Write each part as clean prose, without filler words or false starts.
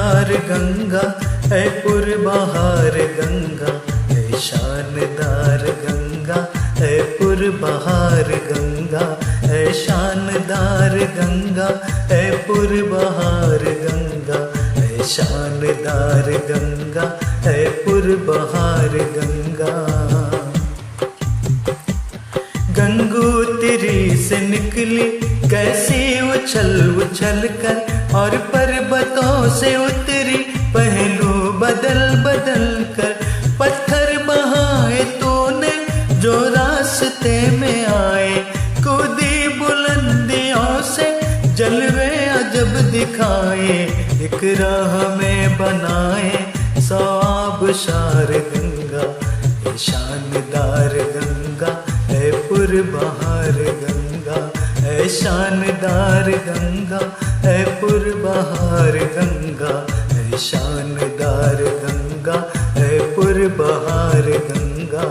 शानदार गंगा है पुरबहार गंगा है शानदार गंगा है पुरबहार गंगा है शानदार गंगा है पुरबहार गंगा है शानदार गंगा है पुरबहार गंगा। गंगोत्री से निकली कैसी उछल उछल कर और पर्वतों से उतरी पहलू बदल बदल कर। पत्थर बहाए तूने जो रास्ते में आए, कूदी बुलंदियों से जलवे अजब दिखाए। एक राह में बनाए सौ आबशार गंगा है शानदार गंगा है पुरबहार गंगा है शानदार गंगा है पुरबहार गंगा है शानदार गंगा है पुरबहार गंगा।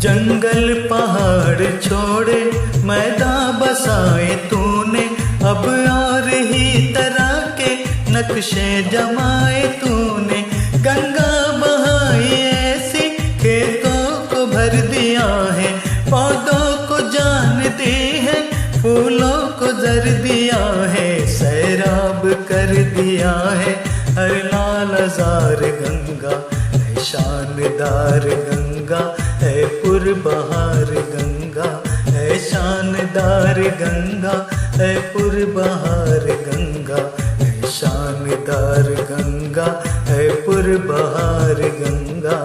जंगल पहाड़ छोड़े मैदान बसाए तूने, अब और ही तरह के नक्शे जमाए तूने। गंगा बहाई ऐसी खेतों को भर दिया है, पौधों को जान दी है, फूलों को जर दिया है, सैराब कर दिया है हर लालजार गंगा है शानदार गंगा है पुरबहार गंगा है शानदार गंगा है पुरबहार गंगा है शानदार गंगा है पुरबहार गंगा।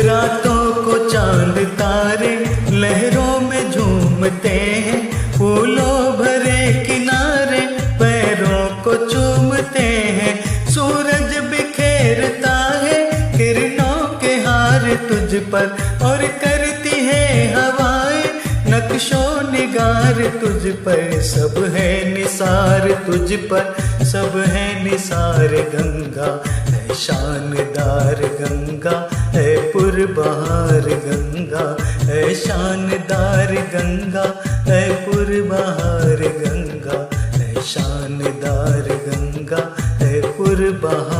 रातों को चांद तारे लहरों में झूमते हैं, फूलों भरे किनारे पैरों को चूमते हैं। सूरज बिखेरता है किरणों के हार तुझ पर और करती है हवाएं नक्शों निगार तुझ पर। सब है निसार तुझ पर, सब है निसार गंगा है शानदार गंगा है पुरबहार गंगा है शानदार गंगा है पुरबहार गंगा है शानदार गंगा है पुरबहार।